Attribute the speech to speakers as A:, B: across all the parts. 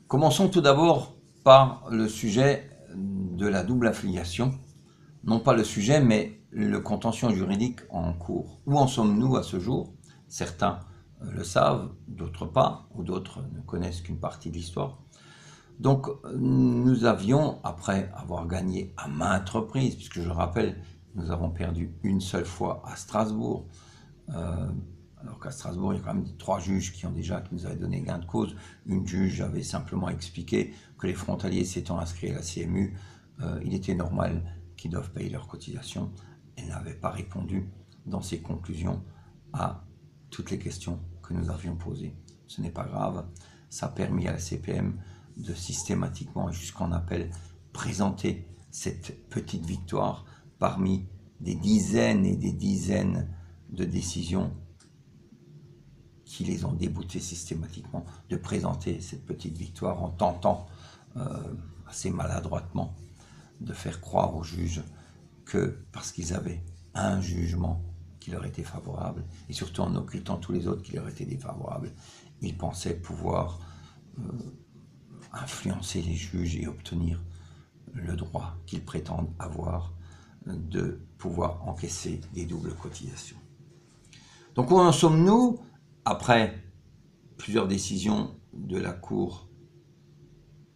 A: Commençons tout d'abord par le sujet de la double affiliation. Non pas le sujet, mais le contentieux juridique en cours. Où en sommes-nous à ce jour? Certains le savent, d'autres pas, ou d'autres ne connaissent qu'une partie de l'histoire. Donc nous avions, après avoir gagné à maintes reprises, puisque je rappelle, nous avons perdu une seule fois à Strasbourg, alors qu'à Strasbourg, il y a quand même 3 juges qui nous avaient donné gain de cause. Une juge avait simplement expliqué que les frontaliers s'étant inscrits à la CMU, il était normal qu'ils doivent payer leurs cotisations. Elle n'avait pas répondu dans ses conclusions à toutes les questions que nous avions posées. Ce n'est pas grave, ça a permis à la CPM de systématiquement, jusqu'en appel, présenter cette petite victoire parmi des dizaines et des dizaines de décisions qui les ont déboutés systématiquement, de présenter cette petite victoire en tentant assez maladroitement de faire croire aux juges que parce qu'ils avaient un jugement qui leur était favorable, et surtout en occultant tous les autres qui leur étaient défavorables, ils pensaient pouvoir influencer les juges et obtenir le droit qu'ils prétendent avoir de pouvoir encaisser des doubles cotisations. Donc où en sommes-nous après plusieurs décisions de la Cour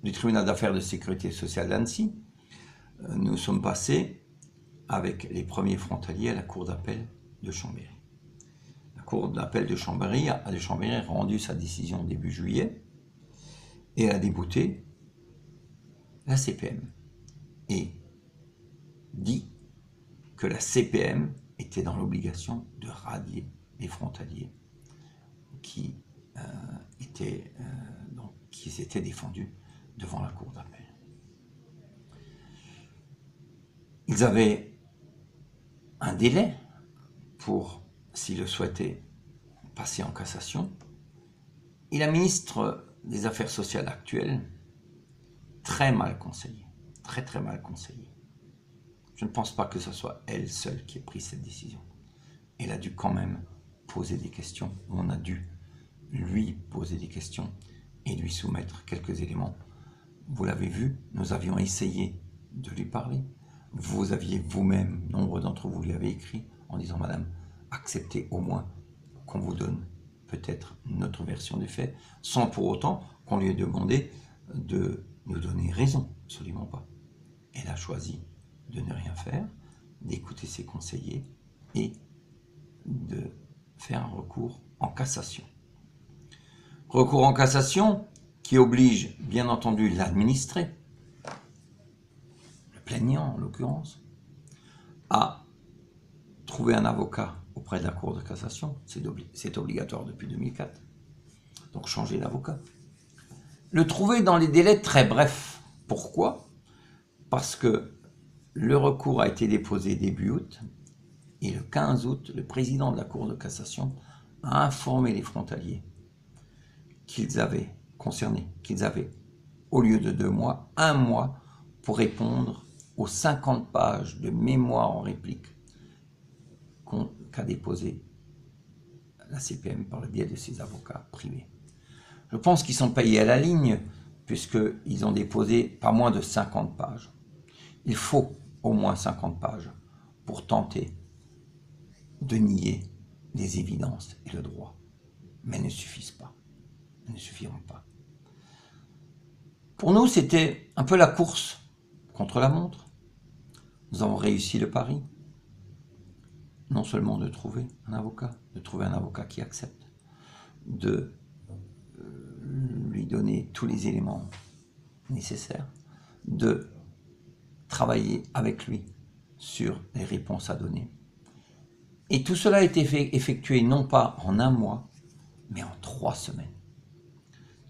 A: du tribunal d'affaires de sécurité sociale d'Annecy? Nous sommes passés avec les premiers frontaliers à la Cour d'appel de Chambéry. La Cour d'appel de Chambéry a rendu sa décision début juillet et a débouté la CPM et dit que la CPM était dans l'obligation de radier les frontaliers qui s'étaient défendus devant la Cour d'appel. Ils avaient un délai pour, s'ils le souhaitaient, passer en cassation. Et la ministre des Affaires sociales actuelle, très mal conseillée, très mal conseillée. Je ne pense pas que ce soit elle seule qui ait pris cette décision. Elle a dû quand même poser des questions. On a dû lui poser des questions et lui soumettre quelques éléments. Vous l'avez vu, nous avions essayé de lui parler. Vous aviez vous-même, nombre d'entre vous lui avez écrit en disant « Madame, acceptez au moins qu'on vous donne peut-être notre version des faits », sans pour autant qu'on lui ait demandé de nous donner raison, absolument pas. Elle a choisi de ne rien faire, d'écouter ses conseillers et de faire un recours en cassation. Recours en cassation qui oblige bien entendu l'administré, le plaignant en l'occurrence, à trouver un avocat auprès de la Cour de cassation. C'est obligatoire depuis 2004. Donc changer d'avocat. Le trouver dans les délais très brefs. Pourquoi? Parce que le recours a été déposé début août et le 15 août, le président de la Cour de cassation a informé les frontaliers qu'ils avaient concernés, qu'ils avaient, au lieu de 2 mois, 1 mois pour répondre aux 50 pages de mémoire en réplique qu'a déposé la CPM par le biais de ses avocats privés. Je pense qu'ils sont payés à la ligne puisqu'ils ont déposé pas moins de 50 pages. Il faut au moins 50 pages pour tenter de nier les évidences et le droit. Mais elles ne suffisent pas. Elles ne suffiront pas. Pour nous, c'était un peu la course contre la montre. Nous avons réussi le pari. Non seulement de trouver un avocat qui accepte, de lui donner tous les éléments nécessaires, de travailler avec lui sur les réponses à donner. Et tout cela a été effectué non pas en 1 mois, mais en 3 semaines.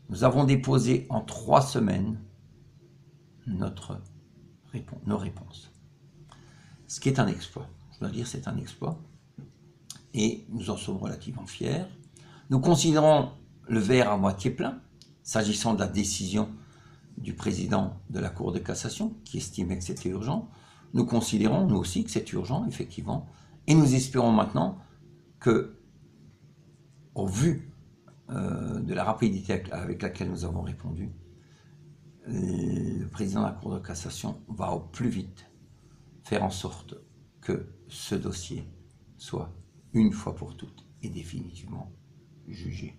A: Nous avons déposé en 3 semaines nos réponses. Ce qui est un exploit. Je dois dire, c'est un exploit. Et nous en sommes relativement fiers. Nous considérons le verre à moitié plein, s'agissant de la décision du président de la Cour de cassation, qui estimait que c'était urgent. Nous considérons, nous aussi, que c'est urgent, effectivement. Et nous espérons maintenant que, au vu de la rapidité avec laquelle nous avons répondu, le président de la Cour de cassation va au plus vite faire en sorte que ce dossier soit une fois pour toutes et définitivement jugé.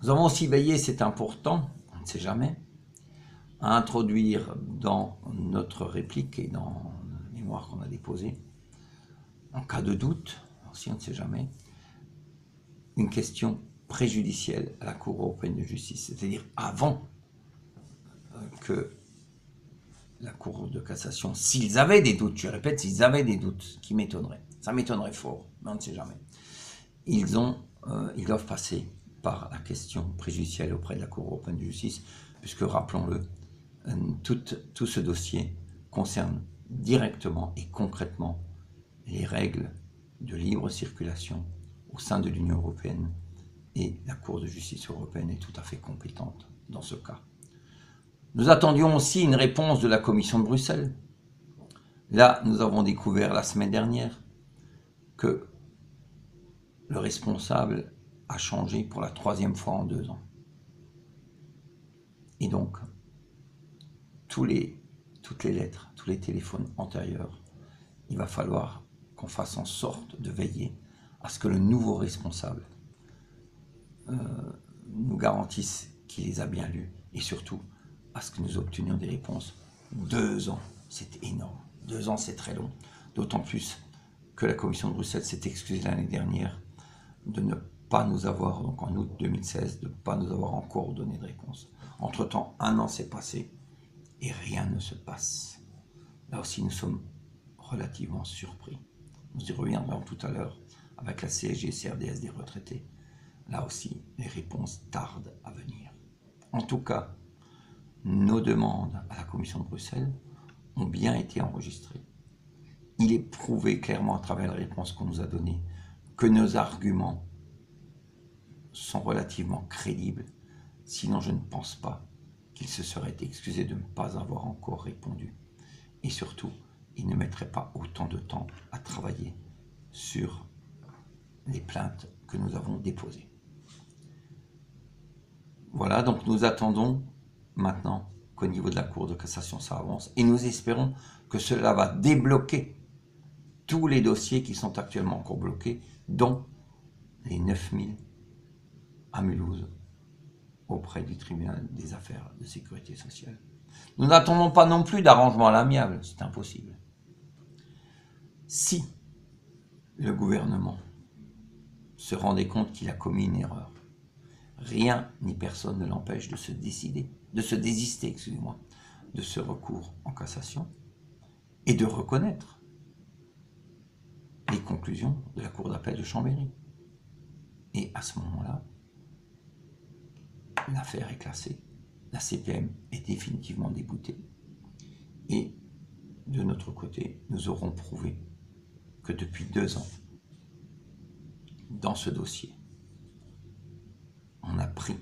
A: Nous avons aussi veillé, c'est important, on ne sait jamais, à introduire dans notre réplique et dans le mémoire qu'on a déposé, en cas de doute, aussi on ne sait jamais, une question préjudicielle à la Cour européenne de justice, c'est-à-dire avant que la Cour de cassation, s'ils avaient des doutes, je répète, s'ils avaient des doutes, ce qui m'étonnerait, ça m'étonnerait fort, mais on ne sait jamais, ils doivent passer par la question préjudicielle auprès de la Cour européenne de justice, puisque, rappelons-le, tout ce dossier concerne directement et concrètement les règles de libre circulation au sein de l'Union européenne, et la Cour de justice européenne est tout à fait compétente dans ce cas. Nous attendions aussi une réponse de la Commission de Bruxelles. Là, nous avons découvert la semaine dernière que le responsable a changé pour la 3e fois en 2 ans. Et donc, toutes les lettres, tous les téléphones antérieurs, il va falloir qu'on fasse en sorte de veiller à ce que le nouveau responsable nous garantisse qu'il les a bien lus, et surtout à ce que nous obtenions des réponses. 2 ans, c'est énorme. 2 ans, c'est très long. D'autant plus que la Commission de Bruxelles s'est excusée l'année dernière de ne pas nous avoir, donc en août 2016, de ne pas nous avoir encore donné de réponse. Entre-temps, 1 an s'est passé et rien ne se passe. Là aussi, nous sommes relativement surpris. Nous y reviendrons tout à l'heure avec la CSG-CRDS des retraités. Là aussi, les réponses tardent à venir. En tout cas, nos demandes à la Commission de Bruxelles ont bien été enregistrées. Il est prouvé clairement à travers les réponses qu'on nous a données que nos arguments sont relativement crédibles. Sinon, je ne pense pas qu'il se serait excusé de ne pas avoir encore répondu. Et surtout, il ne mettrait pas autant de temps à travailler sur les plaintes que nous avons déposées. Voilà, donc nous attendons maintenant qu'au niveau de la Cour de cassation ça avance, et nous espérons que cela va débloquer tous les dossiers qui sont actuellement encore bloqués, dont les 9000 à Mulhouse auprès du tribunal des affaires de sécurité sociale. Nous n'attendons pas non plus d'arrangement à l'amiable, c'est impossible. Si le gouvernement se rendait compte qu'il a commis une erreur, rien ni personne ne l'empêche de se désister, de ce recours en cassation et de reconnaître les conclusions de la Cour d'appel de Chambéry. Et à ce moment-là, l'affaire est classée, la CPM est définitivement déboutée, et de notre côté, nous aurons prouvé que depuis 2 ans, dans ce dossier, on a pris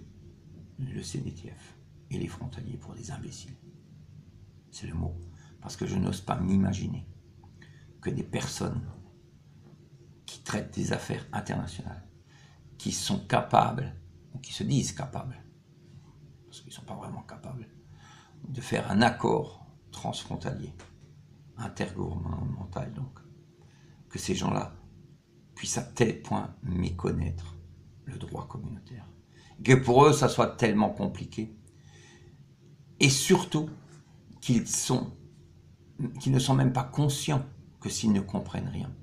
A: le CDTF et les frontaliers pour des imbéciles. C'est le mot. Parce que je n'ose pas m'imaginer que des personnes qui traitent des affaires internationales, qui sont capables, ou qui se disent capables, parce qu'ils ne sont pas vraiment capables, de faire un accord transfrontalier, intergouvernemental donc, que ces gens-là puissent à tel point méconnaître le droit communautaire, que pour eux ça soit tellement compliqué, et surtout qu'ils ne sont même pas conscients que s'ils ne comprennent rien,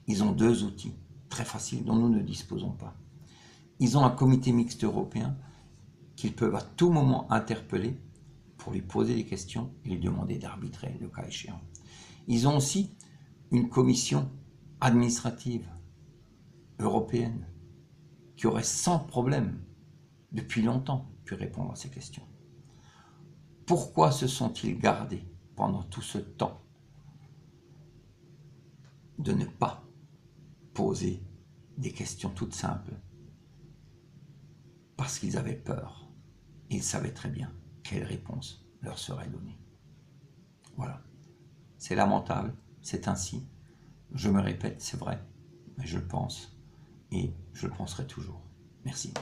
A: ils ont 2 outils très faciles dont nous ne disposons pas. Ils ont un comité mixte européen qu'ils peuvent à tout moment interpeller pour lui poser des questions et lui demander d'arbitrer le cas échéant. Ils ont aussi une commission administrative européenne qui aurait sans problème, depuis longtemps, pu répondre à ces questions. Pourquoi se sont-ils gardés pendant tout ce temps de ne pas poser des questions toutes simples? Parce qu'ils avaient peur. Ils savaient très bien quelle réponse leur serait donnée. Voilà. C'est lamentable, c'est ainsi. Je me répète, c'est vrai, mais je le pense, et je le penserai toujours. Merci.